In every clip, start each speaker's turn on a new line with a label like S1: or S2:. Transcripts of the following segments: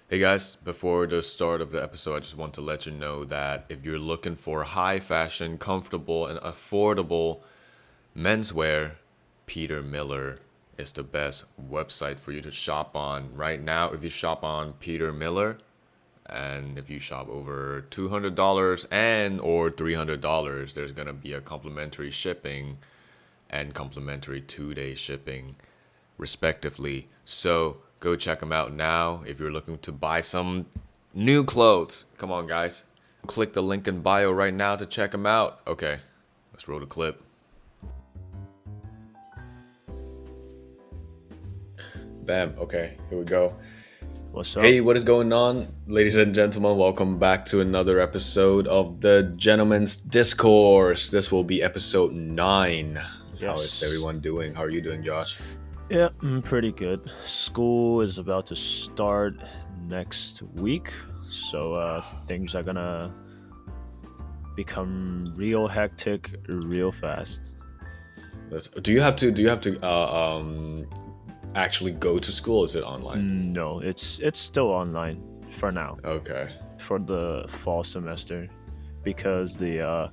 S1: Hey guys, before the start of the episode, I just want to let you know that if you're looking for high fashion, comfortable, and affordable menswear, Peter Miller is the best website for you to shop on. Right now, if you shop on Peter Miller, and if you shop over $200 and or $300, there's gonna be a complimentary shipping and complimentary 2-day shipping respectively. So go check them out now if you're looking to buy some new clothes. Come on, guys. Click the link in bio right now to check them out. Okay, let's roll the clip. Bam. Okay, here we go.
S2: What's up?
S1: Hey, what is going on, ladies and gentlemen? Welcome back to another episode of the Gentleman's Discourse. This will be episode 9. How is everyone doing? How are you doing, Josh?
S2: Yeah, I'm pretty good. School is about to start next week, so things are gonna become real hectic real fast.
S1: Do you have to actually go to school? Is it online?
S2: No, it's still online for now
S1: Okay.
S2: for the fall semester because the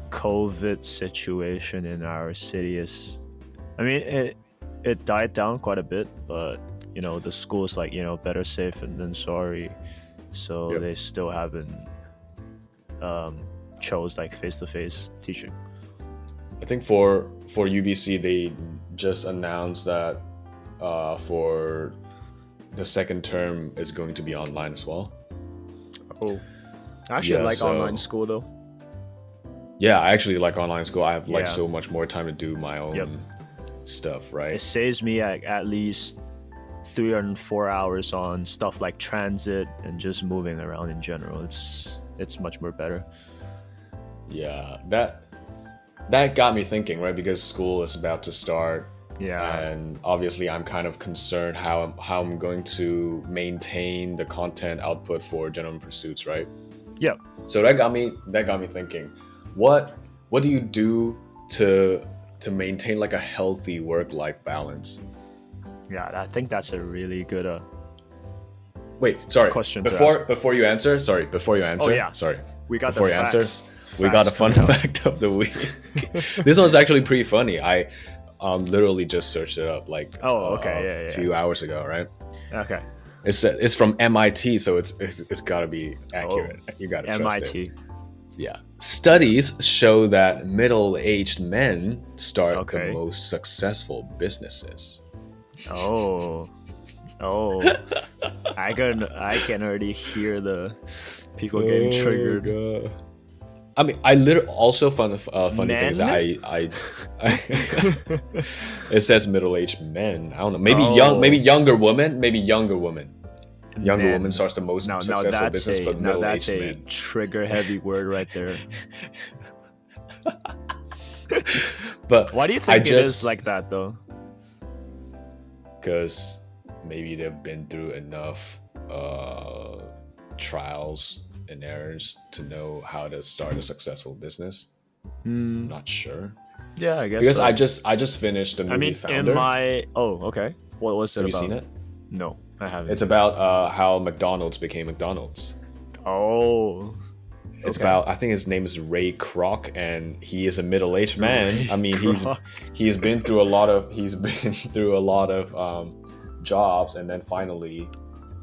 S2: COVID situation in our city is, I mean, it died down quite a bit, but the school's like better safe than sorry, so
S1: Yep.
S2: they still haven't chose like face-to-face teaching.
S1: I think for UBC they just announced that for the second term is going to be online as well.
S2: Oh, I actually
S1: Yeah,
S2: like
S1: so-
S2: online school though.
S1: Yeah, I actually like online school. I have like
S2: Yeah.
S1: so much more time to do my own
S2: Yep.
S1: stuff,
S2: It
S1: right?
S2: saves me at least 3 or 4 hours on stuff like transit and just moving around in general. It's much more better.
S1: Yeah, that got me thinking, right? Because school is about to start.
S2: Yeah.
S1: And obviously I'm kind of concerned how I'm going to maintain the content output for Gentleman Pursuits, right?
S2: Yep.
S1: So that got me thinking, what do you do to maintain like a healthy work-life balance?
S2: Yeah, I think that's a really good
S1: Wait, sorry.
S2: Question to
S1: Before you answer, sorry.
S2: Oh, yeah.
S1: Sorry.
S2: We got
S1: Before
S2: the
S1: you
S2: facts.
S1: answer, we got a fun
S2: coming out.
S1: fact of the week. This one's actually pretty funny. I literally just searched it up like
S2: Okay,
S1: a few hours ago, right?
S2: Okay.
S1: It's from MIT, so it's got to be accurate. You got to trust it.
S2: MIT.
S1: Yeah. Studies show that middle-aged men start
S2: Okay.
S1: the most successful businesses.
S2: Oh. I can already hear the people getting triggered.
S1: God. I mean, I literally also funny thing is
S2: Men?
S1: I it says middle-aged men. I don't know. Maybe
S2: Oh.
S1: younger women. Younger
S2: Men.
S1: woman starts the most
S2: Now
S1: successful
S2: that's
S1: business, but
S2: that's
S1: middle-aged
S2: a
S1: men.
S2: trigger heavy word right there.
S1: But
S2: Why do you
S1: I
S2: think it is
S1: just-
S2: like that though?
S1: Because maybe they've been through enough trials and errors to know how to start a successful business. Not sure,
S2: Yeah, I guess
S1: because
S2: so.
S1: I just finished the movie
S2: I mean,
S1: Founder.
S2: okay. What was it
S1: Have you
S2: about?
S1: seen it?
S2: No, I haven't.
S1: It's about how McDonald's became McDonald's.
S2: Oh.
S1: It's
S2: Okay.
S1: about, I think his name is Ray Kroc, and he is a middle-aged man.
S2: Ray
S1: I mean,
S2: Kroc.
S1: he's been through a lot of jobs, and then finally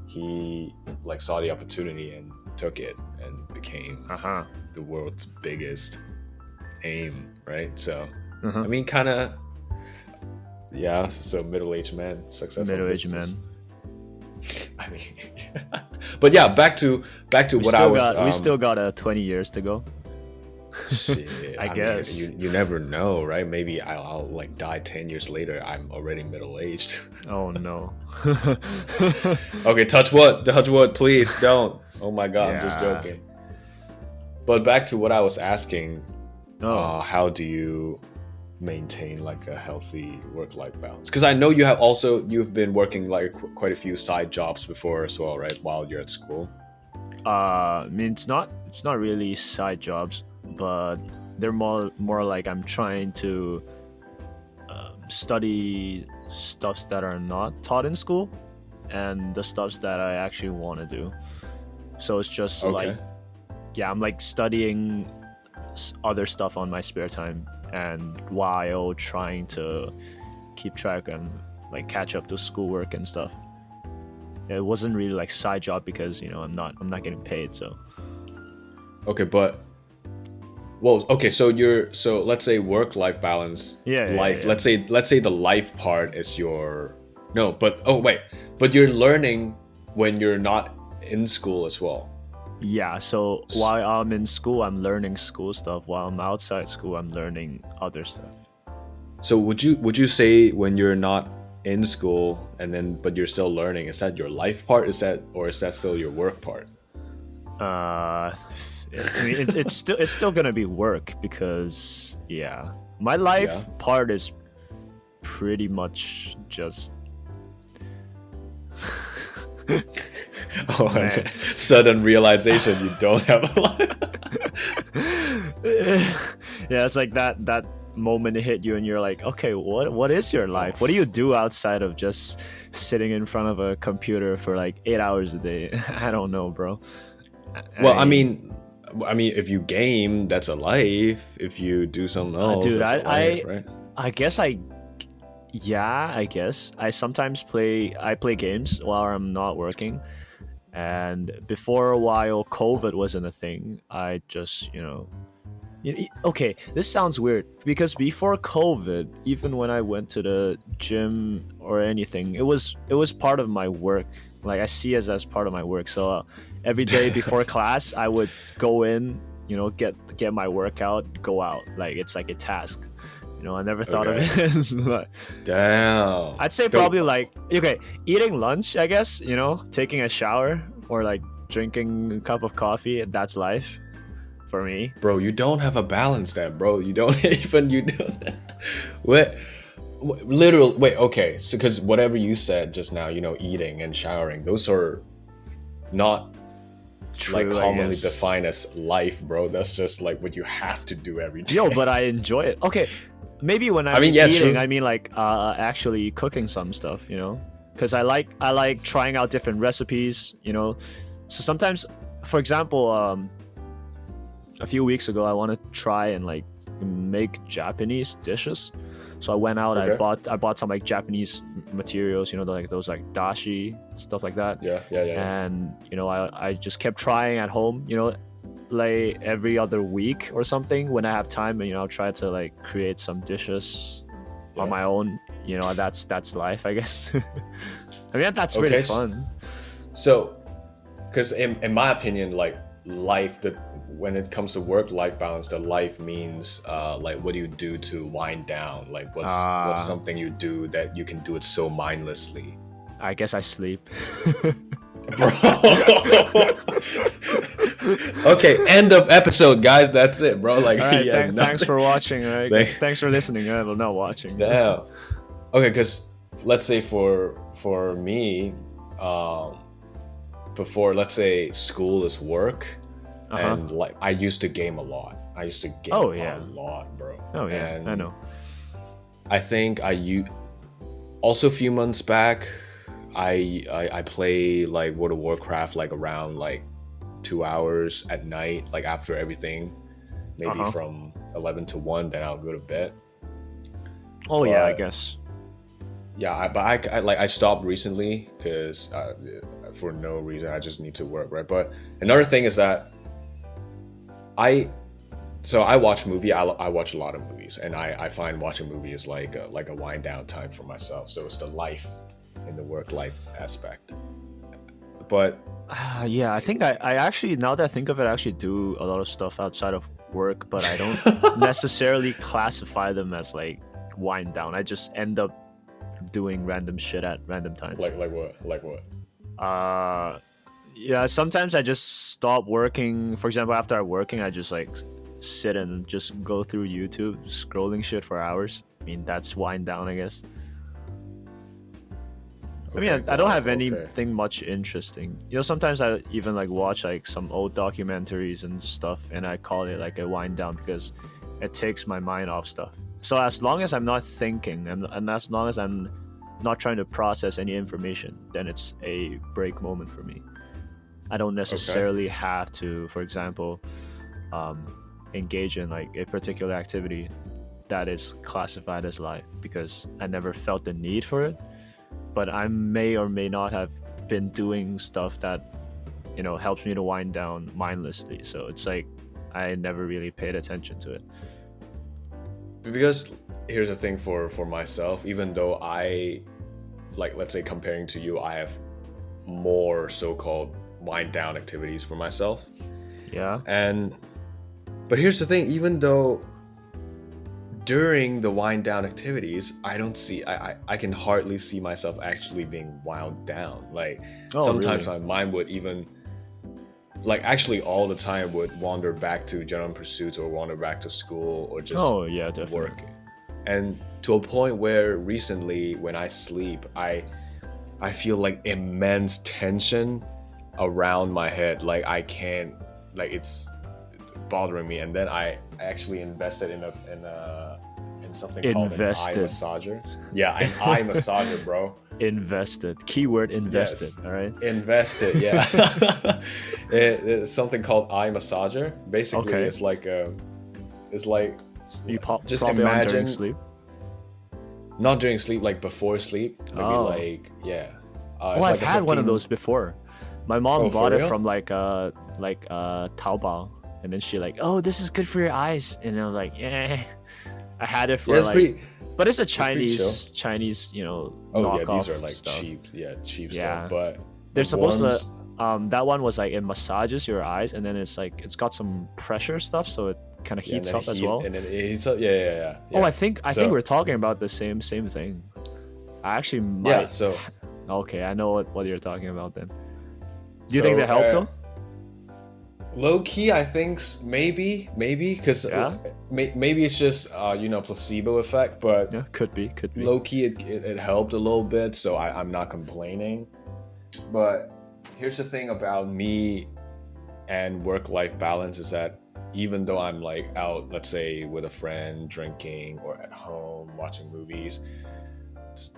S1: he like saw the opportunity and took it and became
S2: Uh-huh.
S1: the world's biggest aim, right? So
S2: Uh-huh.
S1: I mean, kind of, yeah. So middle-aged man, successful
S2: Middle-aged
S1: business.
S2: man.
S1: I mean, but yeah, back to what I was.
S2: We still got 20 years to go.
S1: Shit,
S2: I
S1: mean,
S2: guess.
S1: you never know, right? Maybe I'll like die 10 years later. I'm already middle-aged.
S2: Oh no.
S1: Okay, touch wood, please don't. Oh my god, I'm just
S2: Yeah.
S1: joking. But back to what I was asking,
S2: Oh.
S1: how do you maintain like a healthy work-life balance? Because I know you've been working like quite a few side jobs before as well, right? While you're at school.
S2: I mean, it's not really side jobs, but they're more like I'm trying to study stuffs that are not taught in school. and the stuffs that I actually want to do. So it's just like,
S1: Okay.
S2: yeah, I'm like studying other stuff on my spare time, and while trying to keep track and like catch up to schoolwork and stuff. It wasn't really like side job because I'm not getting paid. So
S1: Okay, but well, okay, so let's say work-life balance,
S2: yeah, yeah,
S1: life.
S2: yeah.
S1: Let's say the life part is your no, but oh wait, but you're learning when you're not in school as well.
S2: Yeah, so while I'm in school, I'm learning school stuff. While I'm outside school, I'm learning other stuff.
S1: So would you say when you're not in school and then but you're still learning, is that your life part? Is that still your work part?
S2: Uh, I mean, it's still gonna be work because yeah, my life
S1: Yeah.
S2: part is pretty much just
S1: Oh,
S2: man.
S1: sudden realization you don't have a life.
S2: Yeah, it's like that moment hit you and you're like, okay, what is your life? What do you do outside of just sitting in front of a computer for like 8 hours a day? I don't know, bro.
S1: Well, I mean, if you game, that's a life. If you do something else,
S2: Dude,
S1: that's a life, right?
S2: I guess I guess I sometimes play games while I'm not working. And before a while, COVID wasn't a thing. I just, okay, this sounds weird because before COVID, even when I went to the gym or anything, it was part of my work. Like I see it as part of my work. So every day before class, I would go in, get my workout, go out. Like it's like a task. I never thought of
S1: Okay.
S2: it as like,
S1: Damn.
S2: I'd say probably like okay, eating lunch, I guess, taking a shower or like drinking a cup of coffee, that's life for me.
S1: Bro, you don't have a balance then, bro. You don't even you don't. What? Literal. Wait. Okay. So, because whatever you said just now, eating and showering, those are not
S2: True,
S1: like
S2: I
S1: commonly
S2: guess.
S1: defined as life, bro. That's just like what you have to do every day.
S2: Yo, but I enjoy it. Okay, maybe when I
S1: I mean,
S2: mean
S1: yeah,
S2: eating,
S1: true.
S2: I mean like actually cooking some stuff, because I like trying out different recipes, So sometimes, for example, a few weeks ago, I want to try and like make Japanese dishes. So I went out,
S1: Okay.
S2: I bought some like Japanese materials, like those like dashi stuff like that.
S1: Yeah. Yeah. Yeah.
S2: And I just kept trying at home, like every other week or something when I have time, and I'll try to like create some dishes on
S1: Yeah.
S2: my own. That's life, I guess. I mean, that's really
S1: Okay.
S2: fun.
S1: So, because in my opinion, like life, that when it comes to work-life balance, the life means like what do you do to wind down? Like what's something you do that you can do it so mindlessly?
S2: I guess I sleep.
S1: Bro. Okay, end of episode, guys. That's it, bro. Like,
S2: All right,
S1: yeah,
S2: thanks
S1: nothing.
S2: for watching. All right,
S1: Thank-
S2: thanks for listening. Well, not watching.
S1: Damn. Okay, because let's say for me, before let's say school is work, and like I used to game a lot. I used to game
S2: Oh, yeah.
S1: a lot, bro.
S2: Oh yeah,
S1: And
S2: I know.
S1: I think also a few months back, I play like World of Warcraft like around like 2 hours at night, like after everything, maybe from 11 to 1. Then I'll go to bed.
S2: Oh yeah, I
S1: but-
S2: guess.
S1: Yeah, but I stopped recently because for no reason. I just need to work, right? But another thing is that I watch movie. I watch a lot of movies, and I find watching movie is like a wind down time for myself. So it's the life in the work life aspect. But
S2: Yeah, I think I actually, now that I think of it, I actually do a lot of stuff outside of work, but I don't necessarily classify them as like wind down. I just end up doing random shit at random times.
S1: like what?
S2: Yeah, sometimes I just stop working. For example, after I'm working, I just like sit and just go through YouTube, scrolling shit for hours. I mean, that's wind down, I guess. I mean, I don't have anything much interesting. Sometimes I even like watch like some old documentaries and stuff, and I call it like a wind down because it takes my mind off stuff. So as long as I'm not thinking, and as long as I'm not trying to process any information, then it's a break moment for me. I don't necessarily have to, for example, engage in like a particular activity that is classified as life because I never felt the need for it. But I may or may not have been doing stuff that, helps me to wind down mindlessly. So it's like I never really paid attention to it.
S1: Because here's the thing for myself, even though I, like, let's say comparing to you, I have more so-called wind down activities for myself.
S2: Yeah.
S1: But here's the thing, even though during the wind down activities, I can hardly see myself actually being wound down. Like sometimes
S2: really?
S1: my mind would even, like, actually all the time would wander back to general pursuits or wander back to school or just
S2: definitely.
S1: work. And to a point where recently when I sleep, I feel like immense tension around my head. Like I can't, like it's bothering me. And then I actually invested in something called an eye massager. Yeah, an eye massager, bro.
S2: Invested. Keyword invested.
S1: Yes.
S2: All right.
S1: Invested. Yeah. It's something called eye massager. Basically,
S2: Okay.
S1: it's like
S2: You
S1: just
S2: probably on
S1: imagine
S2: during sleep.
S1: not during sleep, like before sleep. Maybe like yeah. It's
S2: I've
S1: like a
S2: had one of
S1: 15
S2: those before. My mom
S1: Oh, for
S2: bought it
S1: real?
S2: from like Taobao, and then she like, oh, this is good for your eyes, and I was like, yeah. I had it for
S1: Yeah, it's
S2: like,
S1: pretty.
S2: but it's a
S1: pretty
S2: Chinese,
S1: Oh yeah,
S2: knockoff
S1: these are like
S2: stuff.
S1: cheap
S2: Yeah.
S1: stuff. But
S2: They're
S1: the
S2: supposed
S1: ones-
S2: to. That one was like it massages your eyes, and then it's like it's got some pressure stuff, so it kind of
S1: yeah, and
S2: heats
S1: then
S2: up as
S1: heat-
S2: well.
S1: and then it heats up. Yeah.
S2: Oh, I think
S1: So-
S2: we're talking about the same thing. I actually might.
S1: Yeah. So
S2: Okay, I know what you're talking about then. Do you think that helped though?
S1: low key, I think maybe because
S2: Yeah?
S1: maybe it's just placebo effect, but
S2: Yeah, could be.
S1: low key it helped a little bit, so I'm not complaining. But here's the thing about me and work-life balance is that even though I'm like out, let's say with a friend drinking or at home watching movies,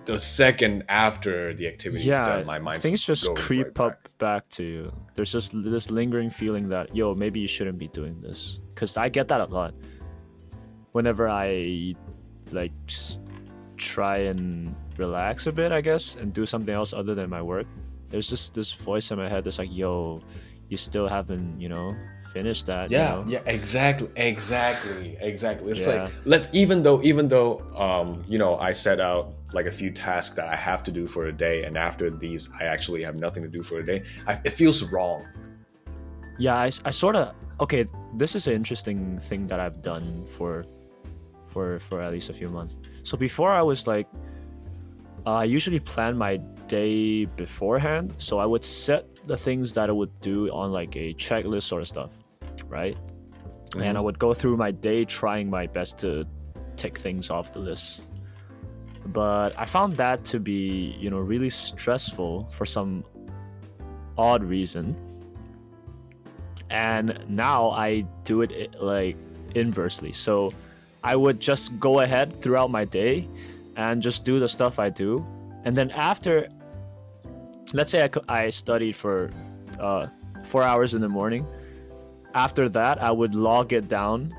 S1: the second after the activity is done, my mind's
S2: things just
S1: going
S2: creep
S1: right
S2: up back to you. There's just this lingering feeling that maybe you shouldn't be doing this, because I get that a lot whenever I like try and relax a bit, I guess, and do something else other than my work. There's just this voice in my head that's like, you still haven't finished that.
S1: Yeah, exactly. It's
S2: Yeah.
S1: like even though I set out like a few tasks that I have to do for a day, and after these I actually have nothing to do for a day, it feels wrong.
S2: Yeah, I sort of okay. This is an interesting thing that I've done for at least a few months. So before I was like, I usually plan my day beforehand. So I would set the things that I would do on like a checklist sort of stuff, right?
S1: Mm-hmm.
S2: And I would go through my day trying my best to tick things off the list. But I found that to be, really stressful for some odd reason. And now I do it like inversely. So I would just go ahead throughout my day and just do the stuff I do. And then after, let's say I studied for 4 hours in the morning. After that, I would log it down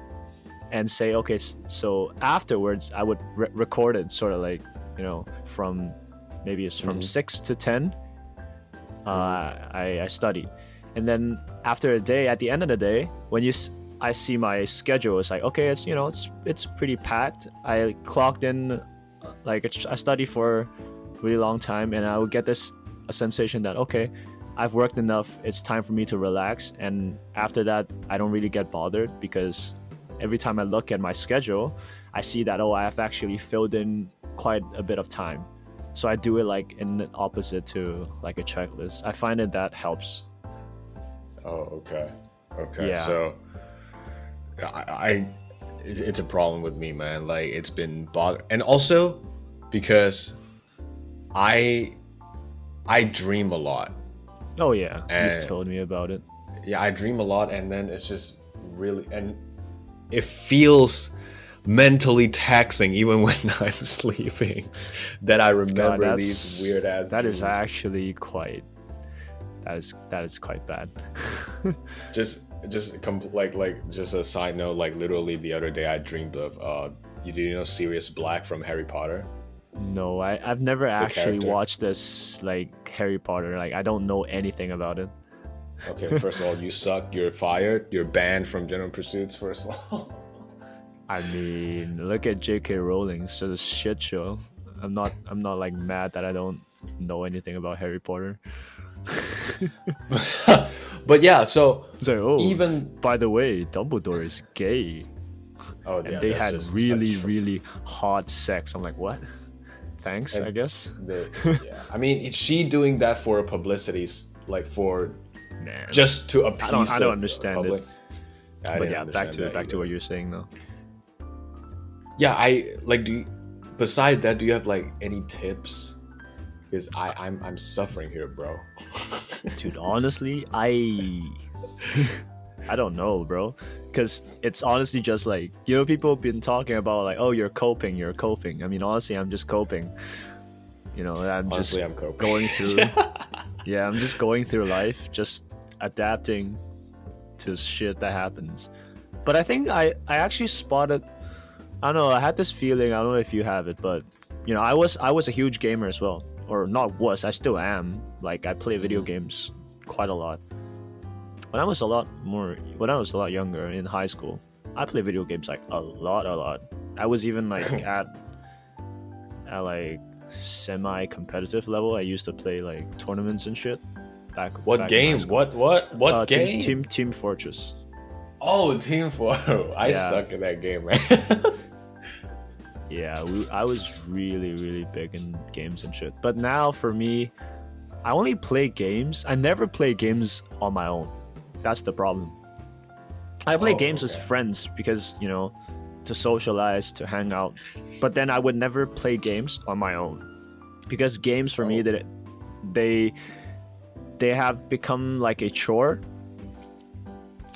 S2: and say, okay, so afterwards, I would record it sort of like, from maybe it's from 6 to 10. I study. And then after a day, at the end of the day, when I see my schedule, it's like, okay, it's it's pretty packed. I clocked in, like I study for a really long time, and I would get a sensation that, okay, I've worked enough, it's time for me to relax. And after that, I don't really get bothered, because every time I look at my schedule, I see that, I have actually filled in quite a bit of time. So I do it like in the opposite to like a checklist. I find that helps.
S1: Oh, okay.
S2: Yeah.
S1: So it's a problem with me, man. Like it's been bothered, and also because I dream a lot.
S2: Oh yeah,
S1: And-
S2: you've told me about it.
S1: Yeah, I dream a lot, and then it's just really, and it feels mentally taxing even when I'm sleeping that I
S2: God,
S1: remember these weird ass
S2: that
S1: dreams.
S2: is actually quite that is quite bad.
S1: Just a side note, like literally the other day I dreamed of you do know Sirius Black from Harry Potter?
S2: No, I've never actually
S1: character?
S2: watched this like Harry Potter. Like I don't know anything about it.
S1: Okay, first of all, you suck, you're fired, you're banned from General Pursuits, first of all.
S2: I mean, look at J.K. Rowling. It's just a shit show. I'm not like mad that I don't know anything about Harry Potter.
S1: But yeah, so
S2: It's like, oh,
S1: even
S2: by the way, Dumbledore is gay,
S1: oh
S2: and
S1: yeah,
S2: they
S1: that's
S2: had
S1: just
S2: really really hot sex. I'm like, what? Thanks, I guess.
S1: yeah. I mean, is she doing that for publicity, like for
S2: Man,
S1: just to appease
S2: I
S1: the
S2: don't understand
S1: public?
S2: it.
S1: I
S2: But
S1: didn't
S2: yeah, back
S1: understand
S2: to
S1: that
S2: back to
S1: either.
S2: what you're saying though.
S1: Yeah, I like. Beside that, do you have like any tips? Because I'm suffering here, bro.
S2: Dude, honestly, I don't know, bro. Because it's honestly just like, people have been talking about like, oh, you're coping, you're coping. I mean, honestly, I'm just coping. I'm
S1: Honestly,
S2: just
S1: I'm coping.
S2: going through. Yeah, I'm just going through life, just adapting to shit that happens. But I think I actually spotted. I don't know. I had this feeling. I don't know if you have it, but I was a huge gamer as well, or not was. I still am. Like I play video games quite a lot. When I was a lot younger in high school, I played video games like a lot. I was even like at like semi-competitive level. I used to play like tournaments and shit.
S1: What
S2: back in high
S1: game?
S2: school.
S1: What game?
S2: Team Fortress.
S1: Oh, Team 4. I
S2: Yeah.
S1: suck at that game, man.
S2: Yeah, I was really, really big in games and shit. But now for me, I only play games. I never play games on my own. That's the problem. I play games with
S1: okay.
S2: friends because, to socialize, to hang out. But then I would never play games on my own. Because games for me, that they have become like a chore.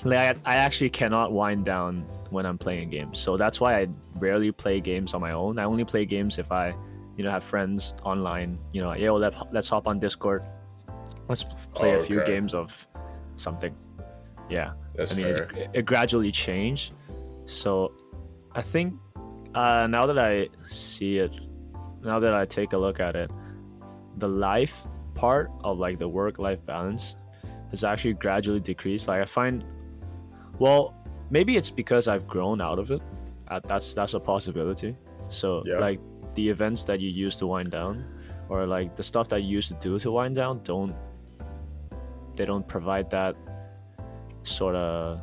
S2: Like I actually cannot wind down when I'm playing games, so that's why I rarely play games on my own. I only play games if I, have friends online. Yo, let's hop on Discord. Let's play a few
S1: Okay.
S2: games of something. Yeah,
S1: That's
S2: I mean,
S1: fair.
S2: it gradually changed. So, I think now that I see it, now that I take a look at it, the life part of like the work-life balance has actually gradually decreased. Like I find. Well, maybe it's because I've grown out of it. That's a possibility. So
S1: Yeah.
S2: like the events that you use to wind down, or like the stuff that you used to do to wind down, don't provide that sort of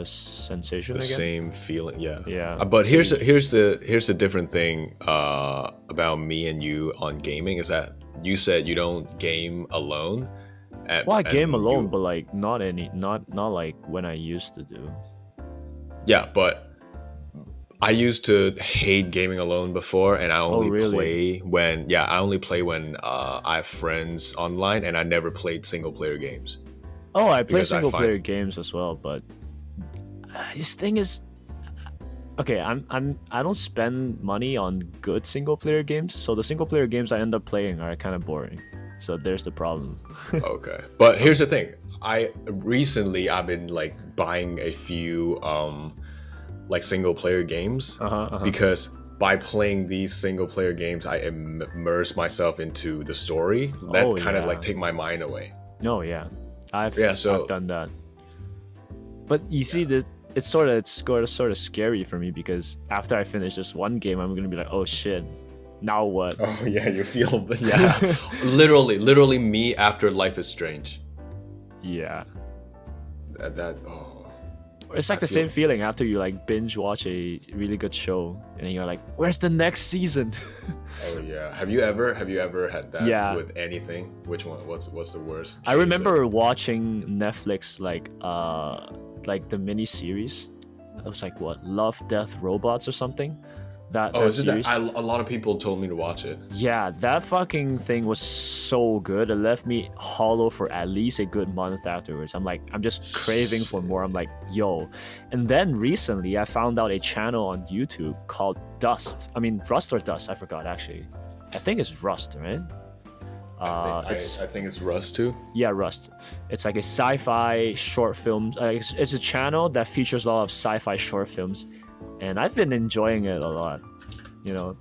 S2: sensation
S1: The
S2: again.
S1: same feeling, yeah.
S2: Yeah.
S1: But
S2: So
S1: here's the different thing about me and you on gaming is that you said you don't game alone.
S2: Well, I game
S1: and
S2: alone,
S1: you-
S2: but like not like when I used to do.
S1: yeah, but I used to hate gaming alone before, and I only
S2: really?
S1: play when I have friends online, and I never played single player games.
S2: Oh, I play
S1: Because I
S2: single
S1: find-
S2: player games as well, but this thing is, okay. I don't spend money on good single player games, so the single player games I end up playing are kind of boring. So there's the problem.
S1: Okay, but here's the thing. I've been like buying a few like single player games because by playing these single player games, I immerse myself into the story. That
S2: Oh,
S1: kind of
S2: yeah.
S1: like take my mind away.
S2: No, yeah, I've done that. But you see, it's sort of scary for me because after I finish this one game, I'm gonna be like, oh shit, now what?
S1: Oh yeah, you feel yeah. literally me after Life is Strange.
S2: Yeah,
S1: That
S2: it's like
S1: I
S2: the
S1: feel-
S2: same feeling after you like binge watch a really good show and then you're like, where's the next season?
S1: oh yeah. Have you ever had that
S2: Yeah.
S1: with anything? Which one? What's the worst?
S2: I
S1: case
S2: remember watching Netflix like the mini series. It was like what, Love, Death, Robots or something. That
S1: Oh,
S2: that
S1: is it that?
S2: series.
S1: A lot of people told me to watch it.
S2: Yeah, that fucking thing was so good. It left me hollow for at least a good month afterwards. I'm just craving for more. I'm
S1: Shit.
S2: like, yo. And then recently, I found out a channel on YouTube called Dust. I mean, Rust or Dust. I forgot actually. I think it's Rust, right? It's
S1: I think it's Rust too.
S2: Yeah, Rust. It's like a sci-fi short film. It's a channel that features a lot of sci-fi short films, and I've been enjoying it a lot. You know,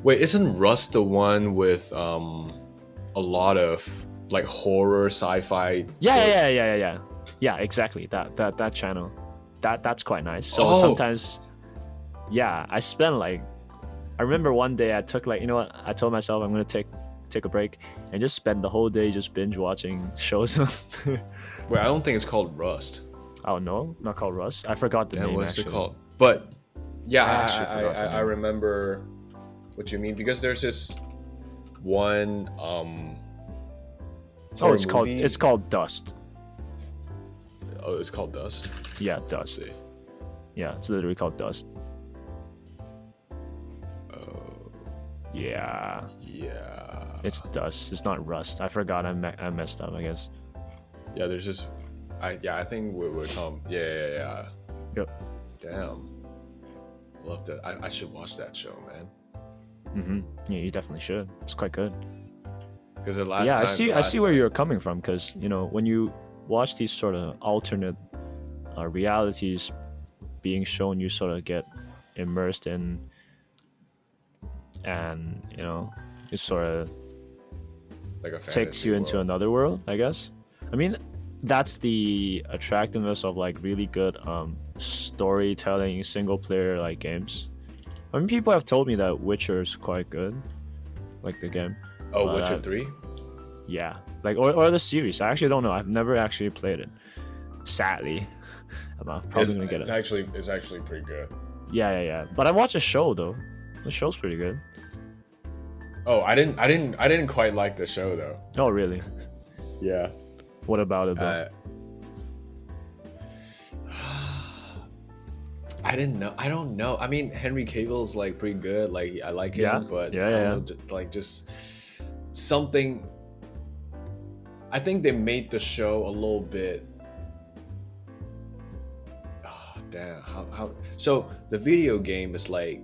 S1: Wait, isn't Rust the one with a lot of like horror sci-fi
S2: yeah,
S1: short?
S2: yeah, yeah, yeah, yeah, yeah. Exactly. That channel. That's quite nice. So
S1: Oh,
S2: sometimes, yeah, I spend like. I remember one day I took like, you know what? I told myself I'm gonna take a break and just spend the whole day just binge watching shows.
S1: wait, I don't think it's called Rust.
S2: Oh no, not called Rust. I forgot the
S1: Yeah,
S2: name
S1: what is it
S2: actually.
S1: called? But yeah,
S2: I actually forgot the
S1: I
S2: name.
S1: remember what you mean because there's this one
S2: Oh,
S1: horror
S2: it's called
S1: movie.
S2: Dust.
S1: Oh, it's called Dust.
S2: Yeah,
S1: Let's
S2: Dust.
S1: see.
S2: Yeah, it's literally called Dust.
S1: Oh,
S2: Yeah,
S1: yeah.
S2: it's Dust. It's not Rust. I forgot. I messed up. I guess.
S1: Yeah, there's this. I think we're talking. Yeah.
S2: Yep.
S1: Damn. Love that. I should watch that show, man.
S2: Yeah, you definitely should. It's quite good.
S1: Because the last
S2: Yeah,
S1: time,
S2: I see where you're coming from. Because when you watch these sort of alternate realities being shown, you sort of get immersed in, and it sort of
S1: like a
S2: takes
S1: fantasy
S2: you into
S1: world.
S2: another world, I guess. I mean, that's the attractiveness of like really good storytelling single player like games. I mean, people have told me that Witcher is quite good, like the game.
S1: Oh,
S2: But,
S1: Witcher 3?
S2: Yeah, like or the series. I actually don't know. I've never actually played it. Sadly, I'm probably gonna get
S1: It's
S2: it.
S1: actually pretty good.
S2: Yeah. But I watched a show though. The show's pretty good.
S1: Oh, I didn't quite like the show though.
S2: Oh really?
S1: Yeah.
S2: What about it though?
S1: I didn't know. I don't know. I mean, Henry Cavill's like pretty good. Like I like him,
S2: Yeah?
S1: but
S2: Yeah,
S1: I don't
S2: yeah,
S1: know, like just something. I think they made the show a little bit. Oh, damn. How? So the video game is like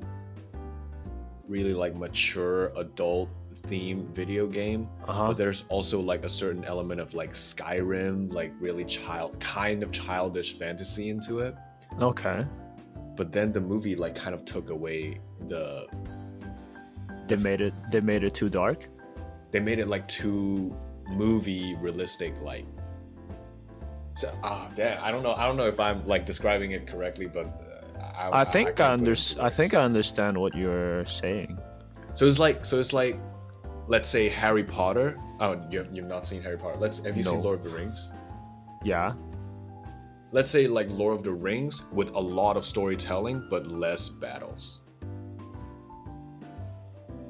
S1: really like mature adult themed video game,
S2: Uh-huh.
S1: but there's also like a certain element of like Skyrim, like really childish fantasy into it.
S2: Okay.
S1: But then the movie like kind of took away the
S2: They made it too dark.
S1: they made it like too movie realistic, like. So damn, I don't know if I'm like describing it correctly, but
S2: I think I
S1: couldn't put it into
S2: I think
S1: words.
S2: I understand what you're saying.
S1: So it's like let's say Harry Potter. Oh, you've not seen Harry Potter. Have you seen
S2: No.
S1: Lord of the Rings?
S2: Yeah.
S1: Let's say like Lord of the Rings with a lot of storytelling but less battles.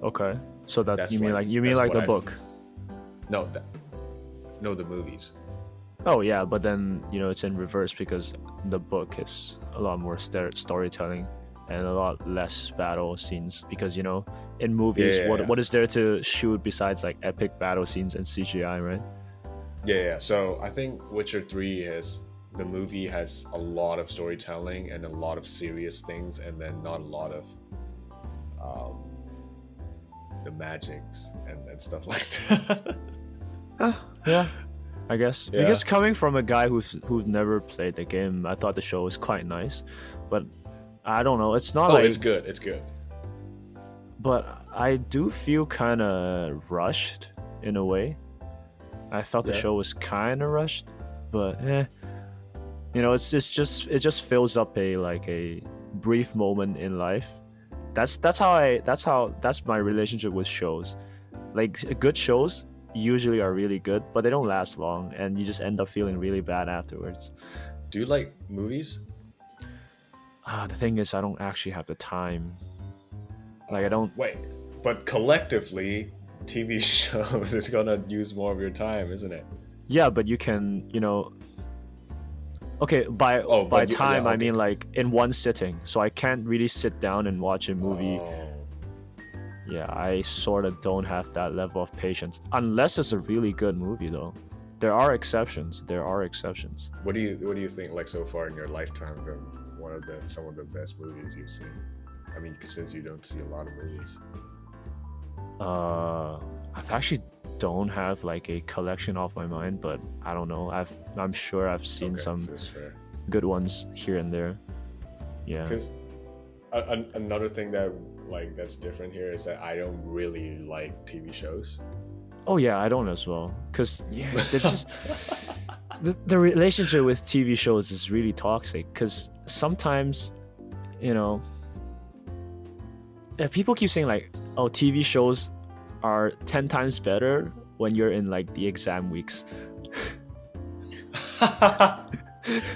S2: Okay. So that
S1: That's
S2: you mean
S1: like-
S2: you mean
S1: that's
S2: like
S1: what
S2: the
S1: I-
S2: book?
S1: No, the movies.
S2: Oh yeah, but then it's in reverse because the book is a lot more storytelling and a lot less battle scenes because in movies
S1: Yeah.
S2: what is there to shoot besides like epic battle scenes and CGI, right?
S1: Yeah. So I think Witcher 3 the movie has a lot of storytelling and a lot of serious things, and then not a lot of the magics and stuff like that.
S2: Yeah, I guess
S1: Yeah.
S2: because coming from a guy who's never played the game, I thought the show was quite nice, but I don't know. It's not
S1: Oh,
S2: like
S1: it's good. It's good.
S2: but I do feel kind of rushed in a way. I felt the
S1: Yeah.
S2: show was kind of rushed, but it just fills up a brief moment in life. That's my relationship with shows. Like good shows usually are really good, but they don't last long, and you just end up feeling really bad afterwards.
S1: Do you like movies?
S2: The thing is, I don't actually have the time. Like I don't.
S1: Wait, but collectively, TV shows is gonna use more of your time, isn't it?
S2: Yeah, but you can, Okay, by
S1: Oh, but
S2: time
S1: yeah,
S2: I
S1: okay.
S2: mean like in one sitting. So I can't really sit down and watch a movie
S1: Oh.
S2: Yeah, I sort of don't have that level of patience unless it's a really good movie, though. There are exceptions. There are exceptions.
S1: What do you think, like, so far in your lifetime, the some of the best movies you've seen? I mean, since you don't see a lot of movies.
S2: I've actually don't have like a collection off my mind, but I don't know. I'm sure I've seen
S1: Okay,
S2: some
S1: that's fair.
S2: good ones here and there. Yeah.
S1: Because another thing that's different here is that I don't really like TV shows.
S2: Oh yeah, I don't as well. Cause there's just the relationship with TV shows is really toxic. Cause sometimes, you know, people keep saying like, oh, TV shows are 10 times better when you're in like the exam weeks.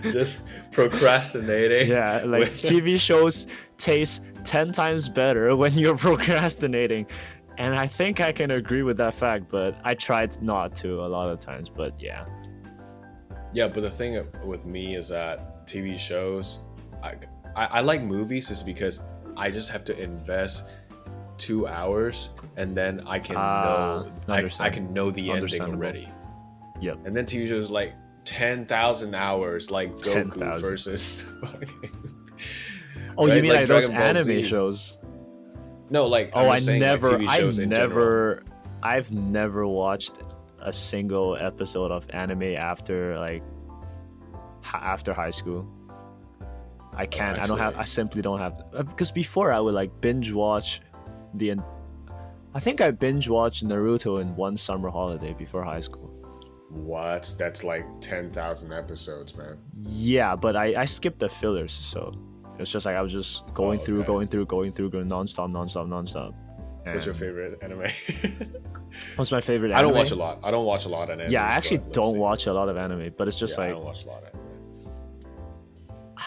S1: Just procrastinating.
S2: Yeah, like TV shows taste 10 times better when you're procrastinating. And I think I can agree with that fact, but I tried not to a lot of times, but yeah.
S1: Yeah, but the thing with me is that TV shows, I like movies is because I just have to invest 2 hours and then I can know I can know the ending already.
S2: Yep.
S1: And then TV shows like 10,000 hours, like Goku
S2: 10,000.
S1: versus.
S2: Oh,
S1: right?
S2: you mean like those
S1: Dragon Ball
S2: anime
S1: Z.
S2: shows?
S1: No, like
S2: Oh,
S1: I'm just saying, like, TV shows in general.
S2: I've never watched a single episode of anime after like after high school. I can't.
S1: Actually,
S2: I simply don't have. Because before I would like binge watch I think I binge watched Naruto in one summer holiday before high school.
S1: What? That's like 10,000 episodes, man.
S2: Yeah, but I skipped the fillers, so it's just like I was just going through nonstop.
S1: What's your favorite anime?
S2: What's my favorite anime?
S1: I don't watch a lot. I don't watch a lot of anime.
S2: Yeah, I actually don't watch a lot of anime, but it's just
S1: I
S2: like
S1: don't watch a lot of anime.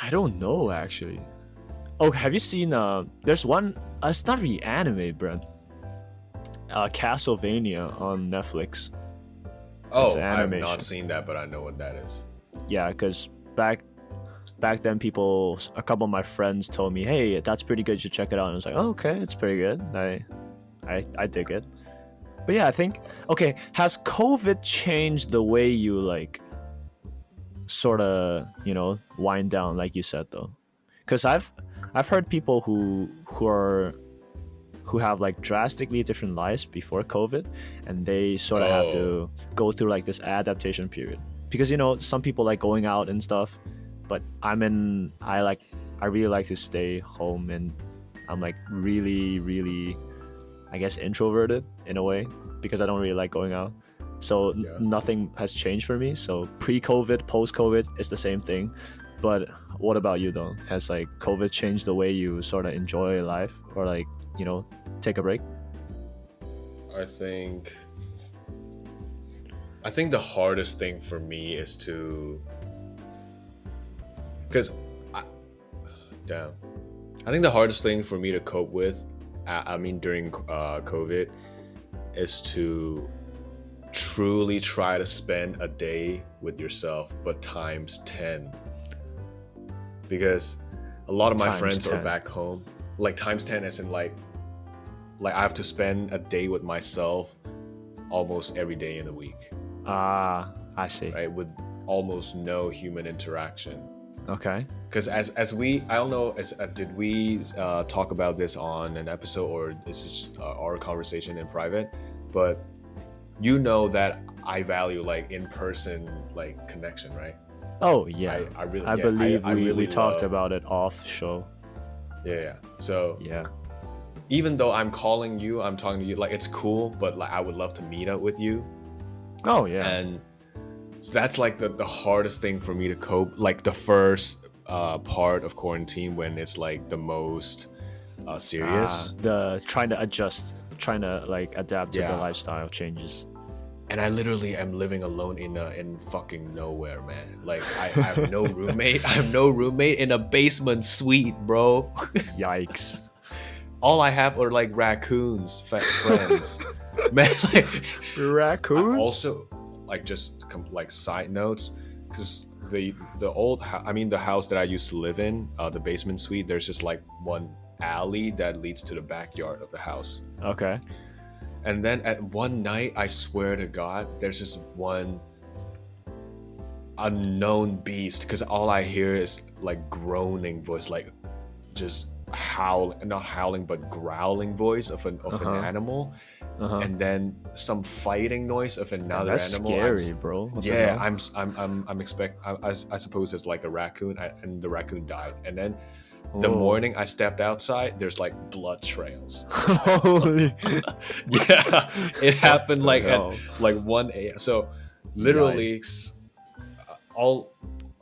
S2: I don't know actually. Oh, have you seen there's one it's not really anime, Brent. Castlevania on Netflix.
S1: Oh,
S2: an
S1: I have
S2: animation.
S1: not seen that, but I know what that is.
S2: Yeah, because back then a couple of my friends told me, hey, that's pretty good, you should check it out. And I was like, oh, okay, it's pretty good. I dig it. But yeah, I think, okay, has COVID changed the way you like sort of, wind down, like you said, though? Because I've heard people who have like drastically different lives before COVID, and they sort of have to go through like this adaptation period. Because some people like going out and stuff, but I really like to stay home, and I'm like really, really, I guess, introverted in a way because I don't really like going out. So nothing has changed for me. So pre-COVID, post-COVID, it's the same thing. But what about you though? Has like COVID changed the way you sort of enjoy life or like, take a break?
S1: I think the hardest thing for me is because I think the hardest thing for me to cope with, during COVID, is to truly try to spend a day with yourself, but times 10. Because a lot of my friends
S2: 10.
S1: are back home, like times 10 as in like I have to spend a day with myself almost every day in the week.
S2: I see.
S1: Right, with almost no human interaction.
S2: Okay.
S1: Because as we, I don't know, did we talk about this on an episode, or is this our conversation in private? But that I value like in-person like connection, right?
S2: Oh yeah.
S1: I really,
S2: I believe
S1: I really
S2: we talked
S1: love,
S2: about it off show.
S1: Yeah. So
S2: Yeah.
S1: even though I'm calling you, I'm talking to you, like it's cool, but like I would love to meet up with you.
S2: Oh yeah.
S1: And so that's like the hardest thing for me to cope, like the first part of quarantine when it's like the most serious.
S2: The trying to adjust, trying to like adapt to the lifestyle changes.
S1: And I literally am living alone in fucking nowhere, man. Like I have no roommate. I have no roommate in a basement suite, bro.
S2: Yikes.
S1: All I have are like raccoons, friends. Man, like,
S2: raccoons.
S1: I also, like, just like side notes, because the house that I used to live in, the basement suite, there's just like one alley that leads to the backyard of the house.
S2: Okay.
S1: And then at one night, I swear to God, there's this one unknown beast, because all I hear is like groaning voice, like just not howling, but growling voice of an animal, and then some fighting noise of
S2: Damn,
S1: another
S2: that's
S1: animal.
S2: scary, bro. What the
S1: Yeah,
S2: hell?
S1: I suppose it's like a raccoon, and the raccoon died. And then the
S2: Oh.
S1: morning I stepped outside, there's like blood trails.
S2: Holy.
S1: Yeah, it happened
S2: the
S1: like
S2: hell?
S1: at like 1 a.m. So literally,
S2: Yikes.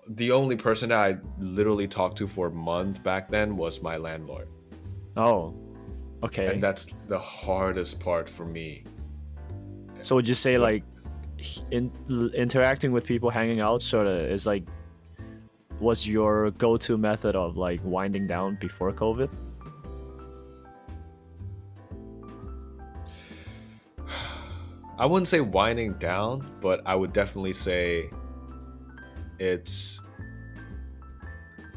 S1: the only person that I literally talked to for a month back then was my landlord,
S2: Oh. Okay.
S1: and that's the hardest part for me.
S2: So would you say like interacting with people, hanging out, sort of is like was your go-to method of like winding down before COVID?
S1: I wouldn't say winding down, but I would definitely say it's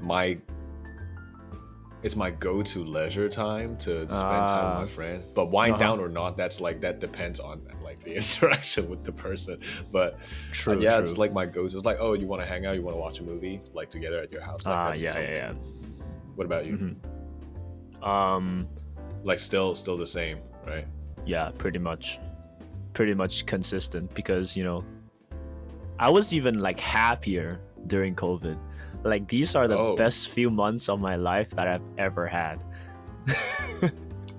S1: my go-to leisure time to spend time with my friend. But wind down or not, that depends on like the interaction with the person. But
S2: True.
S1: yeah,
S2: true.
S1: it's like my go-to. It's like, oh, you want to hang out, you want to watch a movie, like together at your house. Like, that's
S2: yeah,
S1: something.
S2: yeah,
S1: What about you?
S2: yeah.
S1: Like still the same, right?
S2: Yeah, pretty much consistent, because I was even like happier during COVID. Like these are the
S1: Oh.
S2: best few months of my life that I've ever had.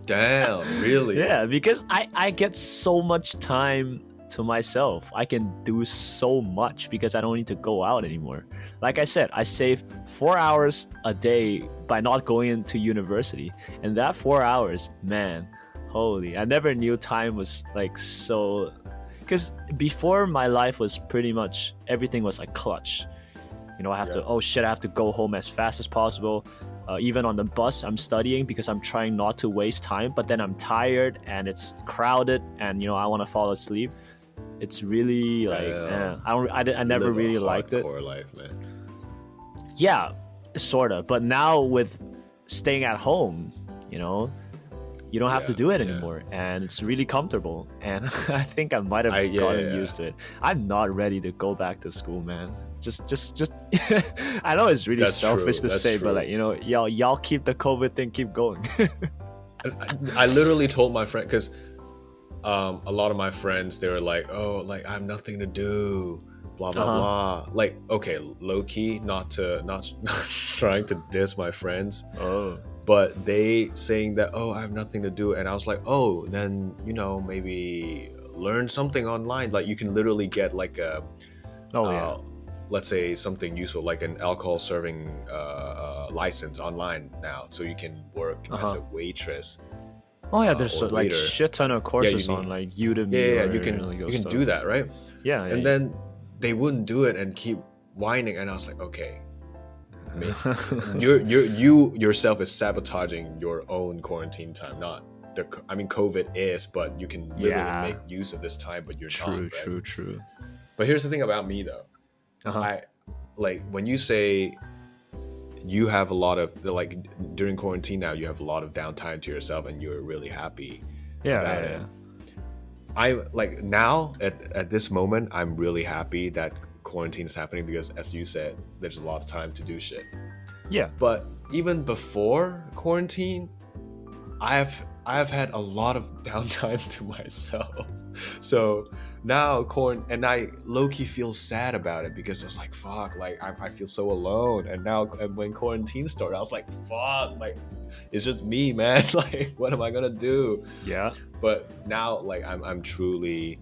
S1: Damn, really?
S2: Yeah, because I get so much time to myself. I can do so much because I don't need to go out anymore. Like I said, I save 4 hours a day by not going into university. And that 4 hours, man, holy, I never knew time was like so. Because before, my life was pretty much everything was like clutch. I have to, oh shit, I have to go home as fast as possible. Even on the bus, I'm studying because I'm trying not to waste time, but then I'm tired and it's crowded and, I want to fall asleep. It's really like, I never
S1: Live a
S2: really liked it.
S1: hardcore life, man.
S2: Yeah, sort of. But now with staying at home, you don't have to do it anymore, and it's really comfortable. And I think I might have gotten used to it. I'm not ready to go back to school, man. Just I know it's really selfish to say, but like, y'all keep the COVID thing, keep going.
S1: I literally told my friend, because a lot of my friends, they were like, oh, like I have nothing to do, blah blah blah. Like, okay, low key, not trying to diss my friends.
S2: Oh.
S1: But they saying that, oh, I have nothing to do, and I was like, oh, then maybe learn something online. Like you can literally get like a let's say something useful, like an alcohol serving license online now, so you can work as a waitress.
S2: Oh yeah, there's like shit ton of courses on like Udemy.
S1: Yeah, you can do that, right?
S2: Yeah.
S1: And then they wouldn't do it and keep whining, and I was like, okay, you yourself is sabotaging your own quarantine time. Not COVID is, but you can literally make use of this time, but you're not. Right?
S2: True.
S1: But here's the thing about me though. I like when you say you have a lot of like during quarantine now, you have a lot of downtime to yourself and you're really happy about it. I like now at this moment, I'm really happy that quarantine is happening, because as you said, there's a lot of time to do shit.
S2: Yeah.
S1: But even before quarantine, I've had a lot of downtime to myself. So now and I low-key feel sad about it, because I was like, fuck, like I feel so alone. And now when quarantine started, I was like, fuck, like it's just me, man. Like what am I gonna do?
S2: Yeah.
S1: But now like I'm truly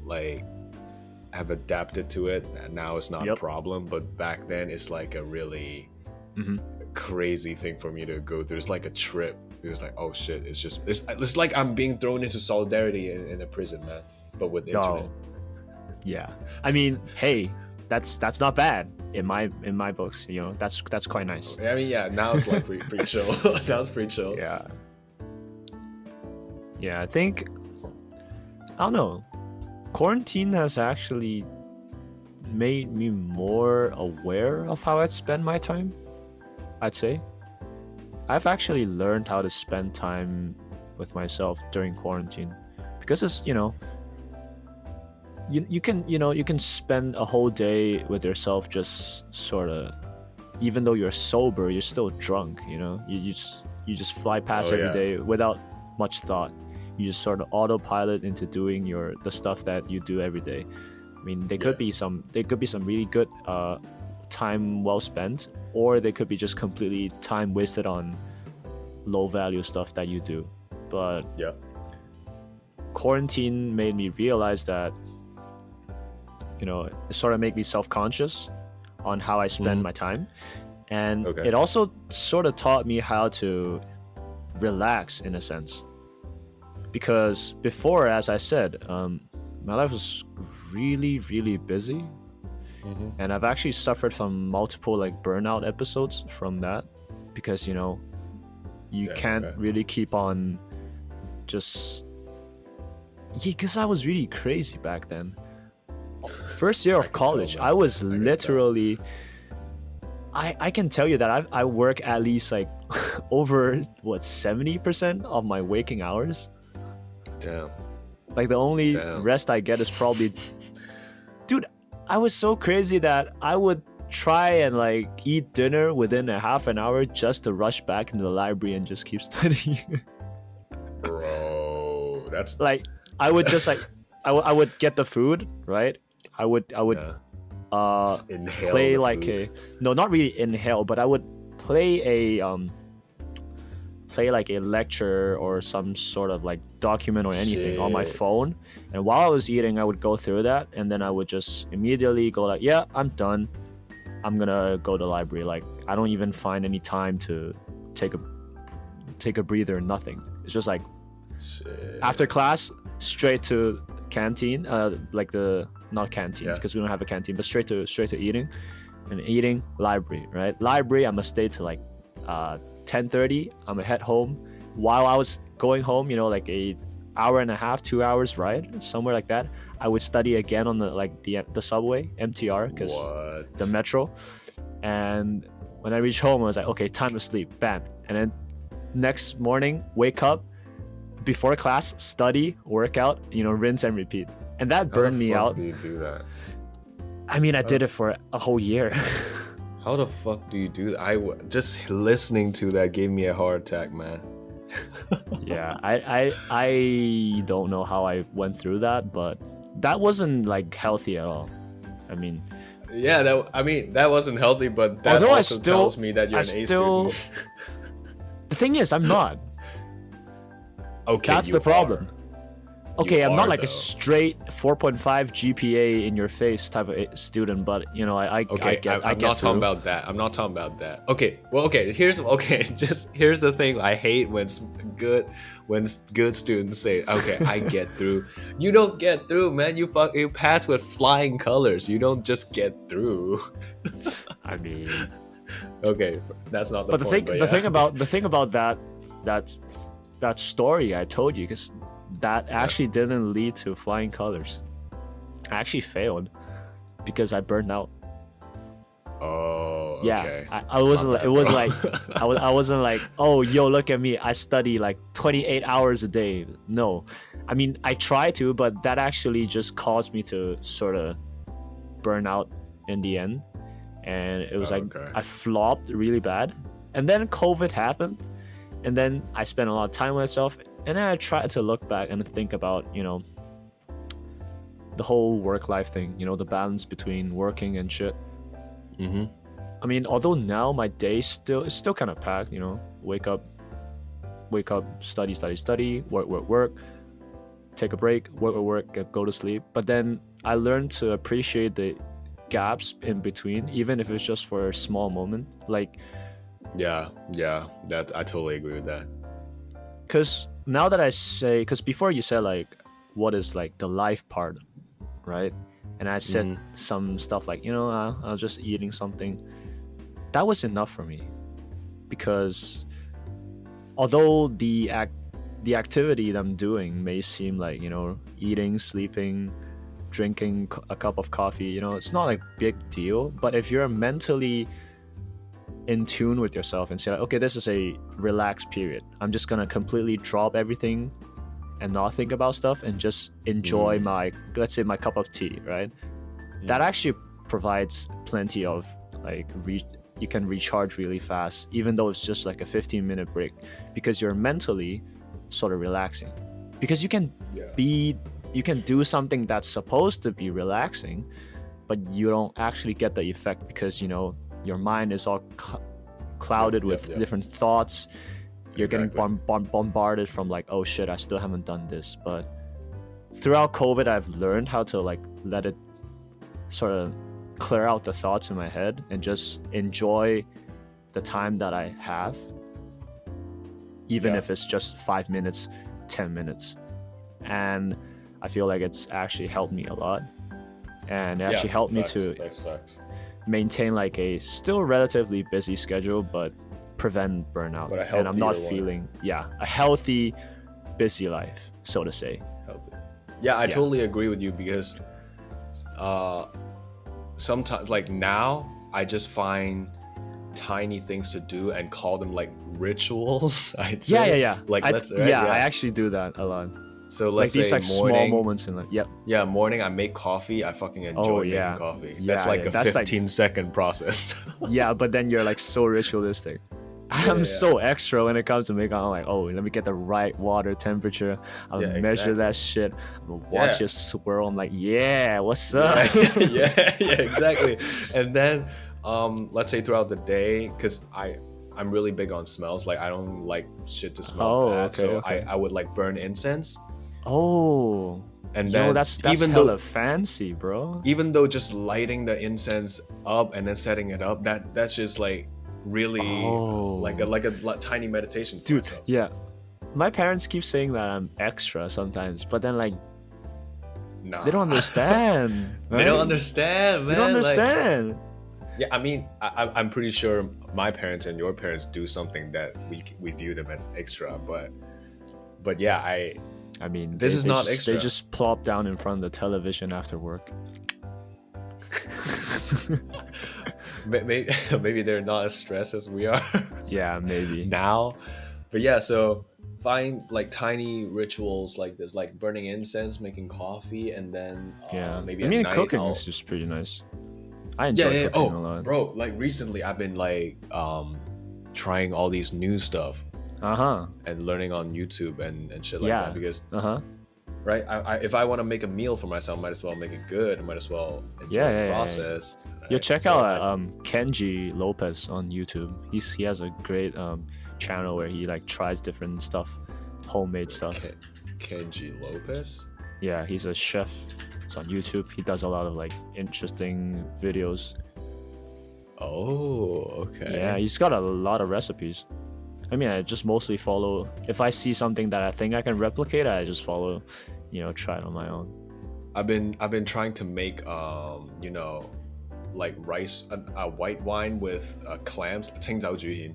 S1: like have adapted to it, and now it's not a problem. But back then it's like a really crazy thing for me to go through. It's like a trip. It's like, oh shit, it's like I'm being thrown into solidarity in a prison, man, but with internet.
S2: Yeah, I mean, hey, that's not bad in my books. That's quite nice.
S1: I mean, yeah, now it's like pretty chill. Now it's pretty chill.
S2: Yeah, I think, I don't know, quarantine has actually made me more aware of how I'd spend my time, I'd say. I've actually learned how to spend time with myself during quarantine, because it's, you can, you can spend a whole day with yourself, just sort of, even though you're sober, you're still drunk. You just fly past
S1: Oh
S2: every
S1: yeah.
S2: day without much thought. You just sort of autopilot into doing the stuff that you do every day. I mean,
S1: Yeah.
S2: there could be some really good time well spent, or they could be just completely time wasted on low value stuff that you do. But
S1: Yeah.
S2: quarantine made me realize that, it sort of made me self-conscious on how I spend
S1: Mhm.
S2: my time. And
S1: Okay.
S2: it also sort of taught me how to relax in a sense. Because before, as I said, my life was really, really busy.
S1: Hmm.
S2: And I've actually suffered from multiple like burnout episodes from that. Because, you
S1: Damn.
S2: can't
S1: Okay.
S2: really keep on just. Yeah, because I was really crazy back then. First year
S1: I
S2: of
S1: can tell,
S2: college,
S1: man.
S2: I was
S1: I can tell.
S2: literally. I can tell you that I work at least like over what 70% of my waking hours.
S1: Damn.
S2: Like the only
S1: Damn.
S2: rest I get is probably, dude. I was so crazy that I would try and like eat dinner within a half an hour just to rush back into the library and just keep studying.
S1: Bro, that's
S2: Like I would just like I would get the food, right. I would
S1: yeah.
S2: uh
S1: Just inhale
S2: play
S1: the
S2: like
S1: food.
S2: no, not really inhale, but I would play like a lecture or some sort of like document or anything on my
S1: Shit.
S2: phone. And while I was eating, I would go through that, and then I would just immediately go like, yeah, I'm done. I'm gonna go to the library. Like I don't even find any time to take a breather, nothing. It's just like
S1: Shit.
S2: after class, straight to canteen, like the not canteen
S1: Yeah.
S2: because we don't have a canteen, but straight to eating, and eating library, right? Library, I'm gonna stay to like 10:30. I'm gonna head home. While I was going home, like a hour and a half, 2 hours ride, somewhere like that, I would study again on the subway, MTR, because
S1: What?
S2: the metro. And when I reached home, I was like, okay, time to sleep. Bam. And then next morning, wake up before class, study, workout, rinse and repeat. And that
S1: How the
S2: burned me
S1: fuck
S2: out.
S1: do you do that?
S2: I mean, I did it for a whole year.
S1: How the fuck do you do that? Just listening to that gave me a heart attack, man.
S2: Yeah, I don't know how I went through that, but that wasn't like healthy at all. I mean,
S1: Yeah, that wasn't healthy, but that
S2: although
S1: also tells me that you're an A student.
S2: the thing is, I'm not.
S1: Okay,
S2: That's
S1: you
S2: the problem.
S1: are.
S2: Okay,
S1: You
S2: I'm not
S1: are,
S2: like
S1: though.
S2: a straight 4.5 GPA in your face type of student, but I
S1: Okay,
S2: get
S1: I'm
S2: get
S1: not
S2: through.
S1: talking about that. I'm not talking about that. Okay, well, okay. Here's the thing. I hate when good students say, "Okay, I get through." You don't get through, man. You pass with flying colors. You don't just get through.
S2: I mean,
S1: Okay, that's not the
S2: but
S1: point. But
S2: the
S1: yeah.
S2: thing about that story I told you, because that actually didn't lead to flying colors. I actually failed because I burned out.
S1: Oh,
S2: Yeah,
S1: okay.
S2: I wasn't.
S1: My bad,
S2: It was
S1: bro.
S2: like I wasn't like, oh, yo, look at me. I study like 28 hours a day. No, I mean I try to, but that actually just caused me to sort of burn out in the end, and it was like
S1: Okay.
S2: I flopped really bad. And then COVID happened, and then I spent a lot of time with myself, and then I tried to look back and think about the whole work life thing. The balance between working and shit.
S1: Mm-hmm.
S2: I mean, although now my day is still kind of packed. Wake up, study, work, take a break, work, go to sleep. But then I learned to appreciate the gaps in between, even if it's just for a small moment. Like,
S1: Yeah, that I totally agree with that.
S2: because because before you said like, what is like the life part, right? And I said some stuff like, I was just eating something. That was enough for me, because although the activity that I'm doing may seem like, eating, sleeping, drinking a cup of coffee, it's not like big deal. But if you're mentally in tune with yourself and say like, okay, this is a relaxed period. I'm just gonna completely drop everything and not think about stuff and just enjoy my, let's say, my cup of tea, right? That actually provides plenty of like you can recharge really fast, even though it's just like a 15-minute break, because you're mentally sort of relaxing, because you can do something that's supposed to be relaxing, but you don't actually get the effect because your mind is all clouded with different thoughts. You're getting bombarded from like, oh shit, I still haven't done this. But throughout COVID, I've learned how to like let it sort of clear out the thoughts in my head and just enjoy the time that I have, even if it's just 5 minutes, 10 minutes. And I feel like it's actually helped me a lot. And it actually helped me to maintain like a still relatively busy schedule, but prevent burnout. And I'm not feeling a healthy, busy life, so to say.
S1: I totally agree with you, because sometimes, like now, I just find tiny things to do and call them like rituals. I'd say. Like
S2: I actually do that a lot.
S1: So let's
S2: these
S1: say
S2: like
S1: morning,
S2: small moments in life.
S1: Morning I make coffee. I fucking enjoy making coffee. That's like a 15-second process.
S2: But then you're like so ritualistic. I'm so extra when it comes to making. I'm like, oh, let me get the right water temperature. I'll measure that shit. I'll watch it swirl. I'm like, what's up?
S1: Exactly. And then, let's say throughout the day, because I'm really big on smells. Like I don't like shit to smell bad. I would like burn incense. And then
S2: that's
S1: even
S2: hella fancy, bro.
S1: Even though just lighting the incense up and then setting it up, that's just like really like a tiny meditation for
S2: dude
S1: myself.
S2: My parents keep saying that I'm extra sometimes, but then like
S1: nah.
S2: They don't understand. Right?
S1: They don't understand, man.
S2: They don't understand.
S1: Like, I mean, I'm pretty sure my parents and your parents do something that we view them as extra, but I mean, this is not extra.
S2: They just plop down in front of the television after work.
S1: maybe they're not as stressed as we are.
S2: Yeah, maybe
S1: now. But so find like tiny rituals like this, like burning incense, making coffee, and then maybe at night,
S2: cooking is just pretty nice. I enjoy cooking a lot.
S1: Bro, like recently I've been like trying all these new stuff. And learning on YouTube and shit like that, because right, if I want to make a meal for myself, I might as well make it good. I might as well enjoy the process.
S2: Right? Check out Kenji Lopez on YouTube. He has a great channel where he like tries different stuff, homemade stuff.
S1: Kenji Lopez?
S2: Yeah, he's a chef. It's on YouTube. He does a lot of like interesting videos.
S1: Oh, okay.
S2: Yeah, he's got a lot of recipes. I mean, I just mostly follow. If I see something that I think I can replicate, I just follow, try it on my own.
S1: I've been trying to make like rice, a white wine with clams, 清酒煮蜆.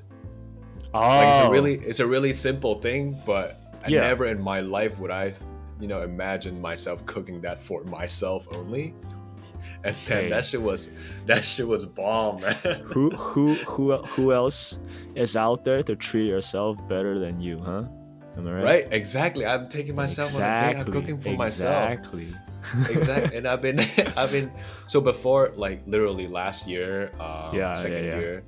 S1: Like it's a really simple thing, but I never in my life would I, imagine myself cooking that for myself only. And then that shit was bomb, man.
S2: Who else is out there to treat yourself better than you, huh? Am I right?
S1: Right, exactly. I'm taking myself on a date. I'm cooking for myself. Exactly. And I've been so before, like literally last year, second year,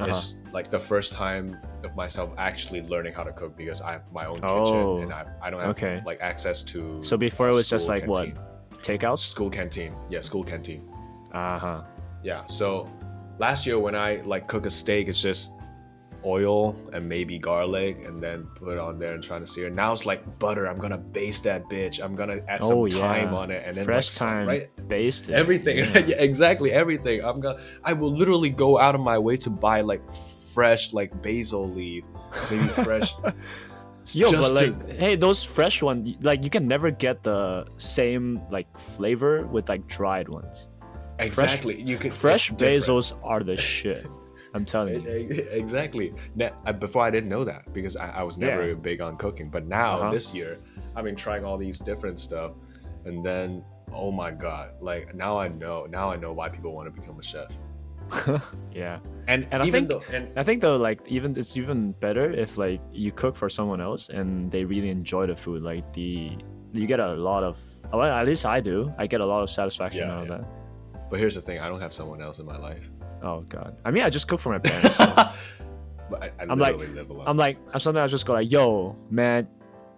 S1: it's like the first time of myself actually learning how to cook, because I have my own kitchen and I don't have like access to.
S2: So before it was just like canteen. What? Takeouts?
S1: School canteen. Yeah, school canteen. Yeah, so last year when I like cook a steak, it's just oil and maybe garlic and then put it on there and try to sear. Now it's like butter. I'm gonna baste that bitch. I'm gonna add some thyme on it and then
S2: fresh
S1: like,
S2: thyme,
S1: right?
S2: Baste it.
S1: Everything. Yeah, exactly, everything. I will literally go out of my way to buy like fresh like basil leaf, maybe fresh.
S2: But like, hey, those fresh ones, like you can never get the same like flavor with like dried ones.
S1: Exactly,
S2: fresh basils are the shit. I'm telling you.
S1: Exactly. Before I didn't know that because I was never big on cooking, but now this year I've been trying all these different stuff, and then oh my god, like now I know why people want to become a chef.
S2: Yeah.
S1: And
S2: And I
S1: even
S2: think
S1: though, and
S2: I think though, like, even it's even better if like you cook for someone else and they really enjoy the food. Like you get a lot of, well, at least I do. I get a lot of satisfaction
S1: yeah,
S2: out of
S1: yeah.
S2: that.
S1: But here's the thing: I don't have someone else in my life.
S2: Oh God. I mean, I just cook for my parents. So
S1: But I
S2: I'm like,
S1: literally live alone.
S2: I'm like, sometimes I just go like, yo, man,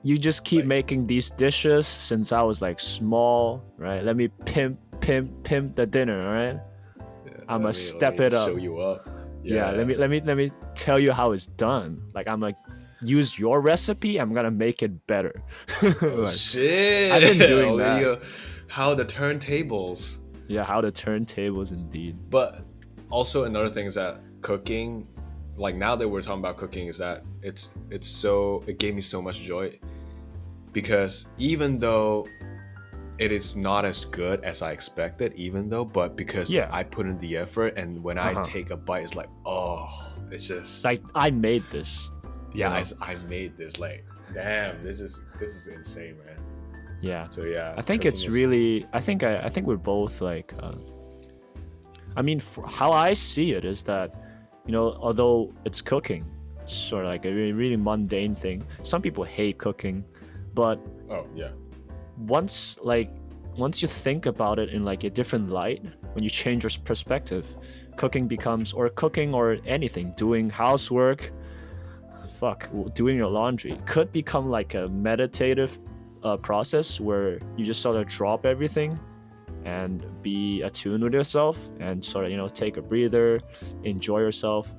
S2: you just keep
S1: Like,
S2: making these dishes since I was like small, right? Let me pimp the dinner, all right?
S1: yeah,
S2: I'm gonna
S1: let
S2: step
S1: me
S2: it up.
S1: show you up.
S2: Yeah,
S1: Yeah.
S2: let me tell you how it's done. Like, I'm like, use your recipe. I'm gonna make it better.
S1: Oh
S2: Like, I've been
S1: shit!
S2: doing
S1: Oh,
S2: that.
S1: how the turntables.
S2: Yeah, how to turn tables indeed.
S1: But also another thing is that cooking, like now that we're talking about cooking, is that it gave me so much joy because even though it is not as good as I expected, but because
S2: Yeah.
S1: I put in the effort and when I
S2: Uh-huh.
S1: take a bite, it's like, oh, it's just
S2: Like, I made this.
S1: yeah,
S2: you know?
S1: I made this. Like, damn, this is insane, man.
S2: Yeah.
S1: So yeah,
S2: I think
S1: cooking
S2: it's
S1: is
S2: really. I think we're both like. I mean, how I see it is that, although it's cooking, sort of like a really, really mundane thing. Some people hate cooking, but
S1: oh yeah,
S2: once like once you think about it in like a different light, when you change your perspective, cooking or anything, doing housework, doing your laundry could become like a meditative process where you just sort of drop everything and be attuned with yourself and sort of take a breather, enjoy yourself,